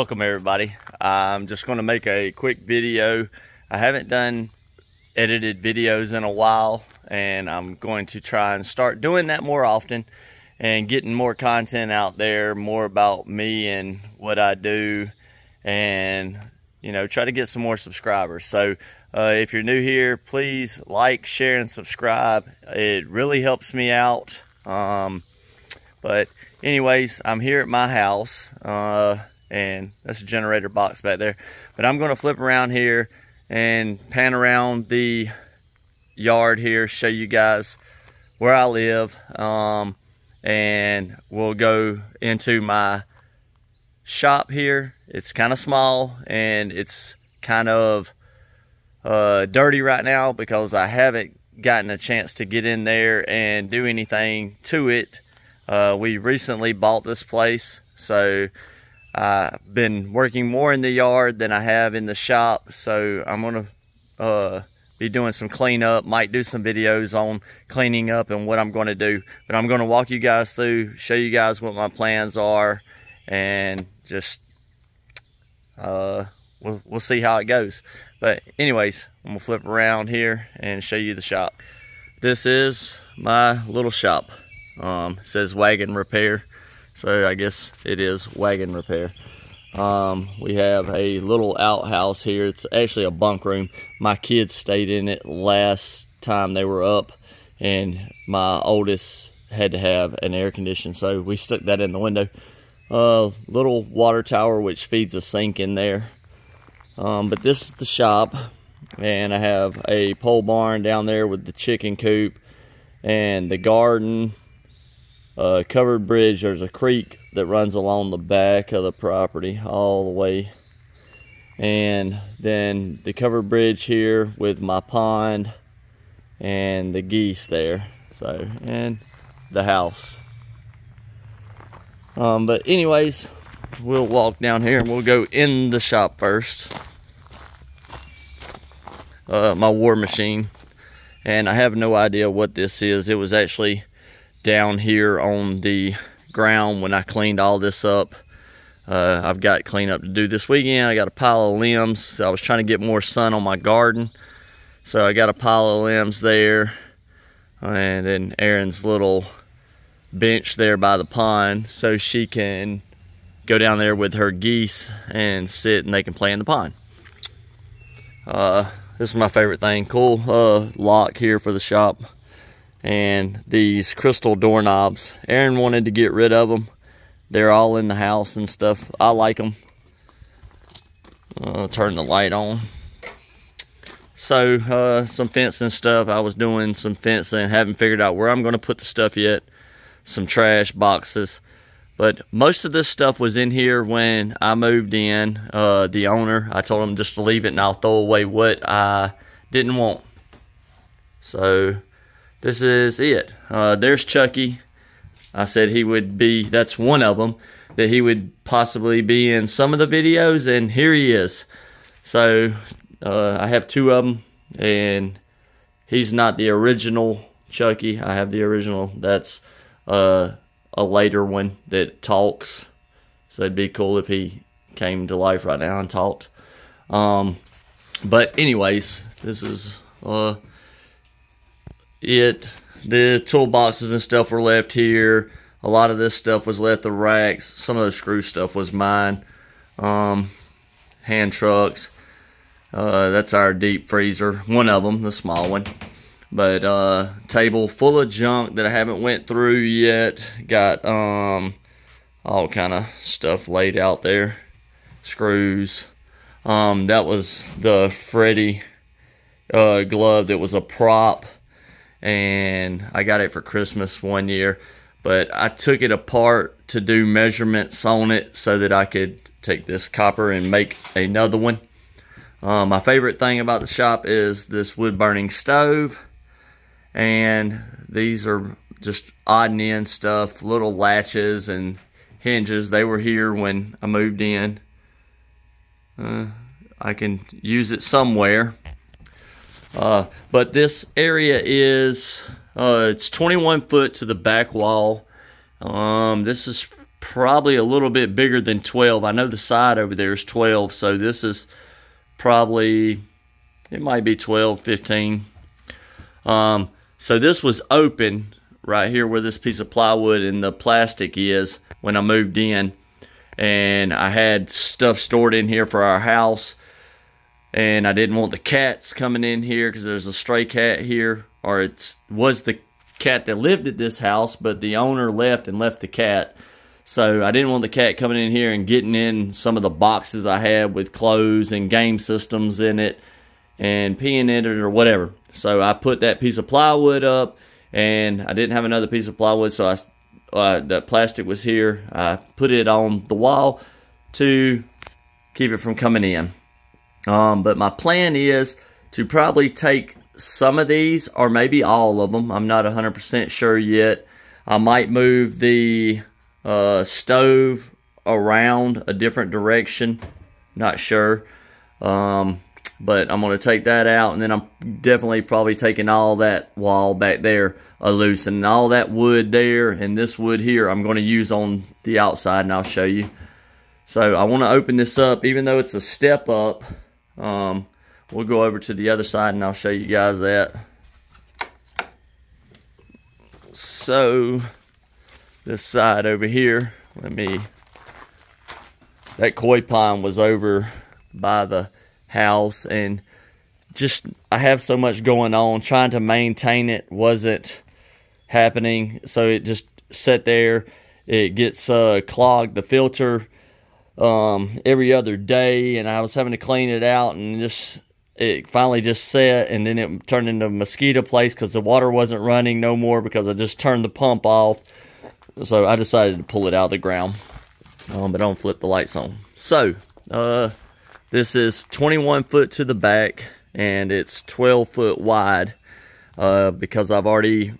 Welcome everybody. I'm just going to make a quick video. I haven't done edited videos in a while, and I'm going to try and start doing that more often and getting more content out there, more about me and what I do, and try to get some more subscribers. So if you're new here, please like, share, and subscribe. It really helps me out. But anyways, I'm here at my house, and that's a generator box back there. But I'm going to flip around here and pan around the yard here, show you guys where I live, and we'll go into my shop here. It's kind of small, and it's kind of dirty right now because I haven't gotten a chance to get in there and do anything to it. We recently bought this place, so I've been working more in the yard than I have in the shop. So I'm gonna be doing some cleanup, might do some videos on cleaning up and what I'm going to do, but I'm going to walk you guys through, show you guys what my plans are, and just we'll see how it goes. But anyways, I'm gonna flip around here and show you the shop. This is my little shop. It says wagon repair, so I guess it is wagon repair. We have a little outhouse here. It's actually a bunk room. My kids stayed in it last time they were up, and my oldest had to have an air conditioner, so we stuck that in the window. Little water tower which feeds a sink in there. But this is the shop, and I have a pole barn down there with the chicken coop and the garden. Covered bridge. There's a creek that runs along the back of the property all the way, and then the covered bridge here with my pond and the geese there, so, and the house. But anyways, we'll walk down here and we'll go in the shop first. My war machine, and I have no idea what this is. It was actually down here on the ground when I cleaned all this up. I've got cleanup to do this weekend. I got a pile of limbs. I was trying to get more sun on my garden, so I got a pile of limbs there, and then Erin's little bench there by the pond, so she can go down there with her geese and sit and they can play in the pond. This is my favorite thing. Cool lock here for the shop. And these crystal doorknobs. Erin wanted to get rid of them. They're all in the house and stuff. I like them. Turn the light on. So some fencing stuff. I was doing some fencing. Haven't figured out where I'm going to put the stuff yet. Some trash boxes. But most of this stuff was in here when I moved in. The owner, I told him just to leave it and I'll throw away what I didn't want. So this is it. There's Chucky. I said he would be, that's one of them, that he would possibly be in some of the videos, and here he is. So I have two of them, and he's not the original Chucky. I have the original. That's a later one that talks. So it'd be cool if he came to life right now and talked. But anyways, this is it. The toolboxes and stuff were left here. A lot of this stuff was left the racks. Some of the screw stuff was mine. Hand trucks. That's our deep freezer. One of them, the small one. But table full of junk that I haven't went through yet. Got all kind of stuff laid out there. Screws. That was the Freddy glove that was a prop, and I got it for Christmas one year, but I took it apart to do measurements on it so that I could take this copper and make another one. My favorite thing about the shop is this wood burning stove, and these are just odd and end stuff, little latches and hinges. They were here when I moved in. I can use it somewhere. But this area is, it's 21 foot to the back wall. This is probably a little bit bigger than 12. I know the side over there is 12, so this is probably, it might be 12, 15. So this was open right here where this piece of plywood and the plastic is when I moved in, and I had stuff stored in here for our house, and I didn't want the cats coming in here because there's a stray cat here, or it was the cat that lived at this house, but the owner left and left the cat. So I didn't want the cat coming in here and getting in some of the boxes I had with clothes and game systems in it and peeing in it or whatever. So I put that piece of plywood up, and I didn't have another piece of plywood, so that plastic was here. I put it on the wall to keep it from coming in. But my plan is to probably take some of these, or maybe all of them. I'm not 100% sure yet. I might move the stove around a different direction. Not sure. But I'm going to take that out, and then I'm definitely probably taking all that wall back there loose, and all that wood there and this wood here I'm going to use on the outside, and I'll show you. So I want to open this up, even though it's a step up. We'll go over to the other side and I'll show you guys that. So this side over here, that koi pond was over by the house, and just I have so much going on, trying to maintain it wasn't happening, so it just sat there. It gets clogged, the filter, every other day, and I was having to clean it out, and it finally just set, and then it turned into a mosquito place because the water wasn't running no more because I just turned the pump off. So I decided to pull it out of the ground. But don't flip the lights on. So this is 21 foot to the back, and it's 12 foot wide, because I've already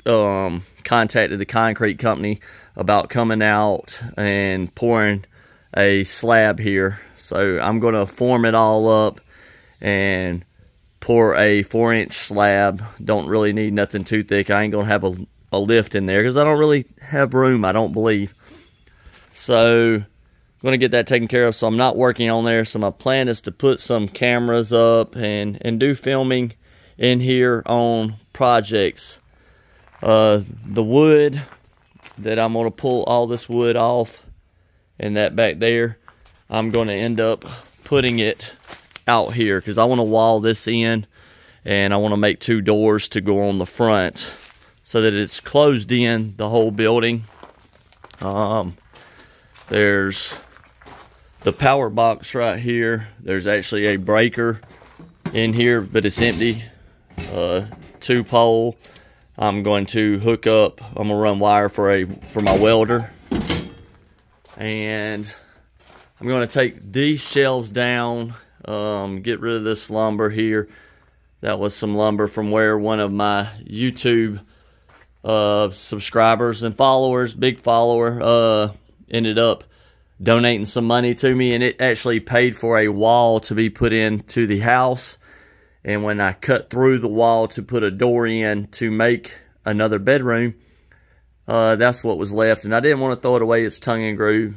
contacted the concrete company about coming out and pouring a slab here. So I'm going to form it all up and pour a 4-inch slab. Don't really need nothing too thick. I ain't going to have a lift in there because I don't really have room, I don't believe. So I'm going to get that taken care of, so I'm not working on there. So my plan is to put some cameras up and do filming in here on projects. The wood that I'm going to pull all this wood off, and that back there, I'm going to end up putting it out here because I want to wall this in, and I want to make 2 doors to go on the front so that it's closed in the whole building. There's the power box right here. There's actually a breaker in here, but it's empty. 2-pole. I'm going to hook up. I'm gonna run wire for my welder, and I'm going to take these shelves down. Get rid of this lumber here. That was some lumber from where one of my YouTube subscribers and followers, big follower, ended up donating some money to me, and it actually paid for a wall to be put into the house. And when I cut through the wall to put a door in to make another bedroom, that's what was left, and I didn't want to throw it away. It's tongue and groove.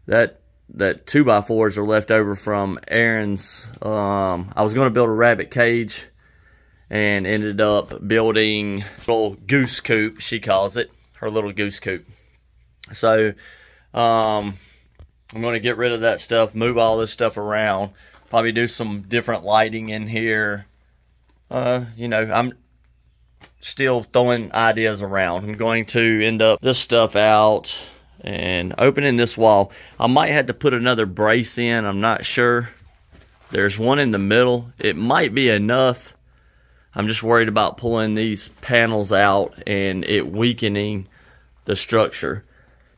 That 2x4s are left over from Erin's. I was going to build a rabbit cage and ended up building a little goose coop, she calls it, her little goose coop. So I'm going to get rid of that stuff, move all this stuff around, probably do some different lighting in here. You know, I'm still throwing ideas around. I'm going to end up this stuff out and opening this wall. I might have to put another brace in, I'm not sure. There's one in the middle. It might be enough. I'm just worried about pulling these panels out and it weakening the structure.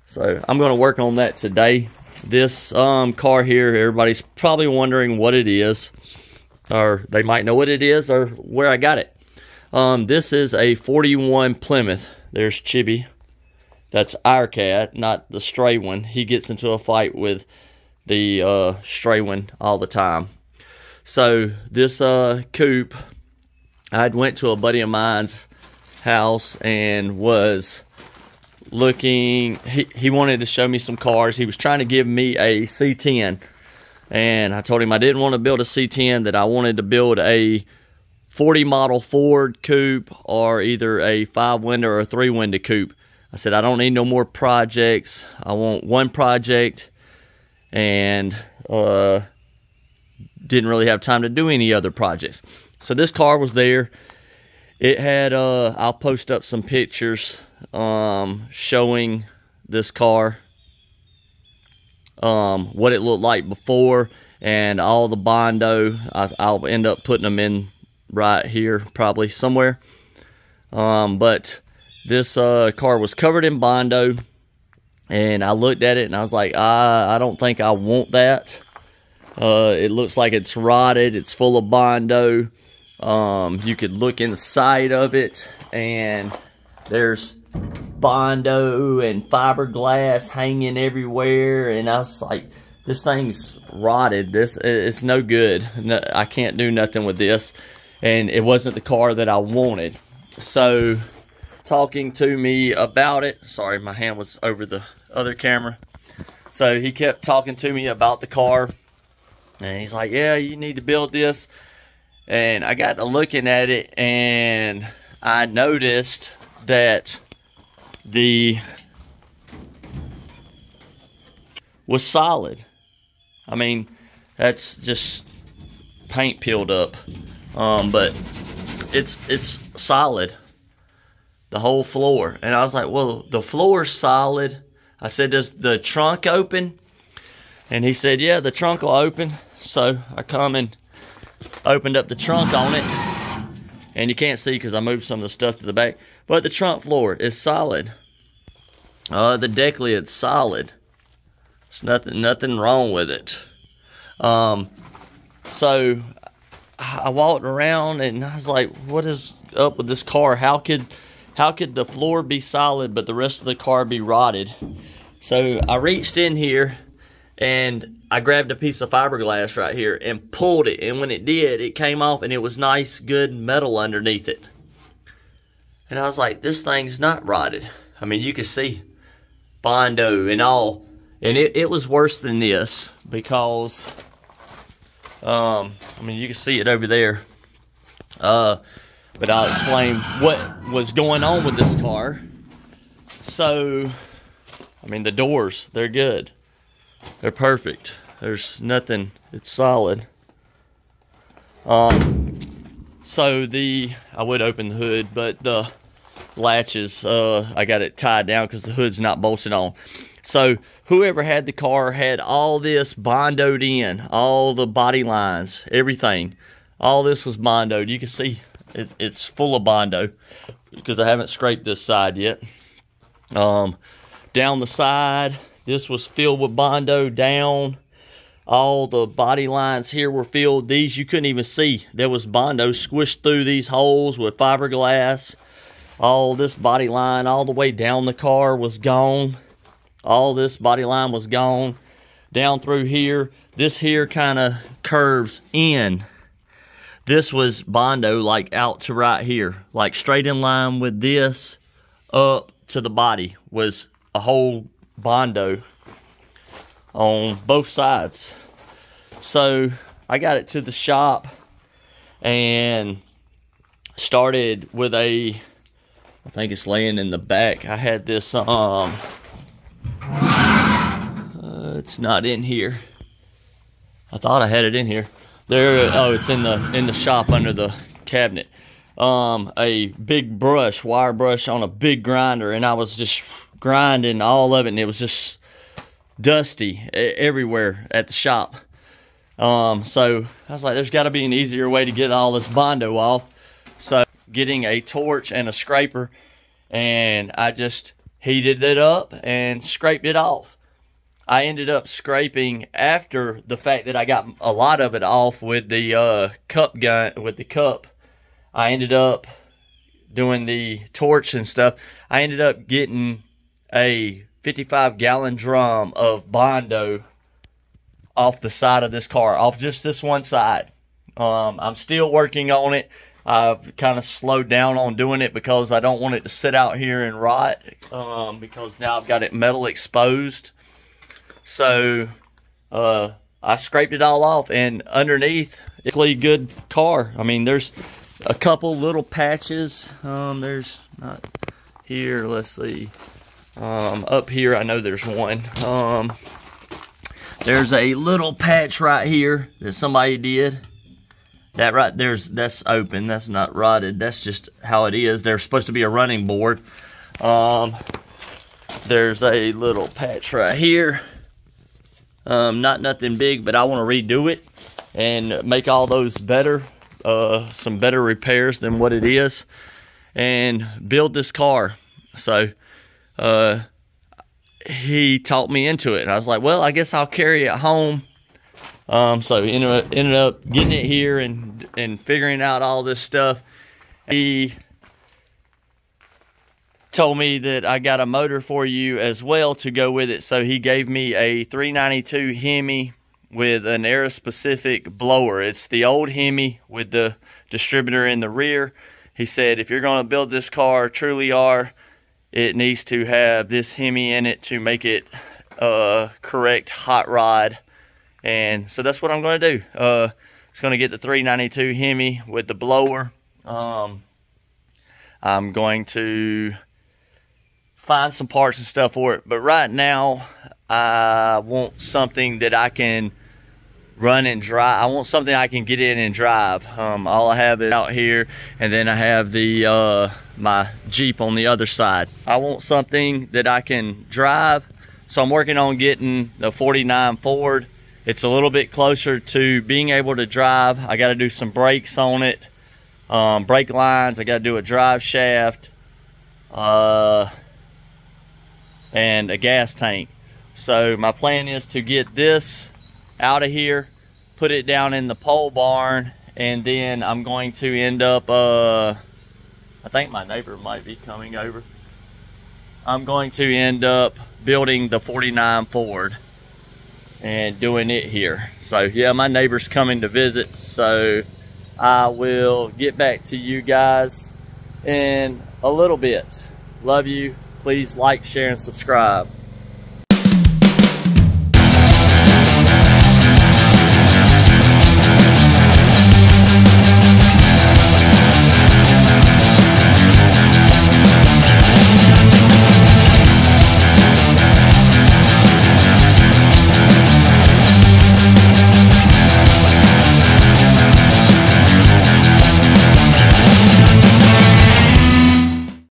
So I'm going to work on that today. This car here, everybody's probably wondering what it is, or they might know what it is or where I got it. This is a 41 Plymouth. There's Chibi. That's our cat, not the stray one. He gets into a fight with the stray one all the time. So this coupe, I went to a buddy of mine's house and was looking, he wanted to show me some cars. He was trying to give me a C10, and I told him I didn't want to build a C10, that I wanted to build a 40 model Ford coupe, or either a 5-window or a 3-window coupe. I said I don't need no more projects. I want one project, and didn't really have time to do any other projects. So this car was there. It had, I'll post up some pictures showing this car, what it looked like before, and all the Bondo. I'll end up putting them in right here, probably somewhere. But this car was covered in Bondo, and I looked at it and I was like, I don't think I want that. It looks like it's rotted. It's full of Bondo. You could look inside of it, and there's Bondo and fiberglass hanging everywhere, and I was like, this thing's rotted. It's no good. No, I can't do nothing with this. And it wasn't the car that I wanted. So, talking to me about it, sorry, my hand was over the other camera. So he kept talking to me about the car, and he's like, yeah, you need to build this. And I got to looking at it, and I noticed that the was solid. I mean, that's just paint peeled up, but it's solid, the whole floor. And I was like, well, the floor's solid. I said, does the trunk open? And he said, yeah, the trunk will open. So I come and opened up the trunk on it, and you can't see because I moved some of the stuff to the back, but the trunk floor is solid. The deck lid's solid. There's nothing wrong with it. So I walked around and I was like, what is up with this car? How could the floor be solid but the rest of the car be rotted? So I reached in here and I grabbed a piece of fiberglass right here and pulled it, and when it did, it came off, and it was nice, good metal underneath it. And I was like, this thing's not rotted. I mean, you could see Bondo and all, and it was worse than this because, I mean, you can see it over there. But I'll explain what was going on with this car. So, I mean, the doors, they're good. They're perfect. There's nothing, it's solid. So I would open the hood, but the latches, I got it tied down because the hood's not bolted on. So whoever had the car had all this Bondoed in, all the body lines, everything. All this was Bondoed. You can see it's full of Bondo because I haven't scraped this side yet. Down the side, this was filled with Bondo down. All the body lines here were filled. These you couldn't even see. There was Bondo squished through these holes with fiberglass. All this body line all the way down the car was gone. All this body line was gone. Down through here. This here kind of curves in. This was Bondo like out to right here. Like straight in line with this up to the body was a whole Bondo on both sides. So I got it to the shop and started with I think it's laying in the back. I had this it's not in here. I thought I had it in here. There, oh, it's in the shop under the cabinet. A big brush, wire brush on a big grinder, and I was just grinding all of it, and it was just dusty everywhere at the shop. So I was like, there's got to be an easier way to get all this Bondo off. So getting a torch and a scraper, and I just heated it up and scraped it off. I ended up scraping after the fact that I got a lot of it off with the cup gun, with the cup. I ended up doing the torch and stuff. I ended up getting a 55-gallon drum of Bondo off the side of this car, off just this one side. I'm still working on it. I've kind of slowed down on doing it because I don't want it to sit out here and rot, because now I've got it metal exposed. So I scraped it all off, and underneath, it's a really good car. I mean, there's a couple little patches. There's not here, let's see. Up here, I know there's one. There's a little patch right here that somebody did. That right there's, that's open, that's not rotted, that's just how it is. There's supposed to be a running board. There's a little patch right here. Not nothing big, but I want to redo it and make all those better, some better repairs than what it is, and build this car. So he talked me into it, and I was like, well, I guess I'll carry it home. So ended up getting it here and figuring out all this stuff. He told me that I got a motor for you as well to go with it. So he gave me a 392 Hemi with an era-specific blower. It's the old Hemi with the distributor in the rear. He said, if you're going to build this car, truly are, it needs to have this Hemi in it to make it correct hot rod. And so that's what I'm going to do. It's going to get the 392 Hemi with the blower. I'm going to find some parts and stuff for it. But right now, I want something that I can run and drive. I want something I can get in and drive. All I have is out here, and then I have the my Jeep on the other side. I want something that I can drive. So I'm working on getting the 49 Ford. It's a little bit closer to being able to drive. I got to do some brakes on it, brake lines. I got to do a drive shaft, and a gas tank. So my plan is to get this out of here, put it down in the pole barn, and then I'm going to end up, I think my neighbor might be coming over. I'm going to end up building the 49 Ford and doing it here. So yeah, my neighbor's coming to visit, so I will get back to you guys in a little bit. Love you. Please like, share, and subscribe.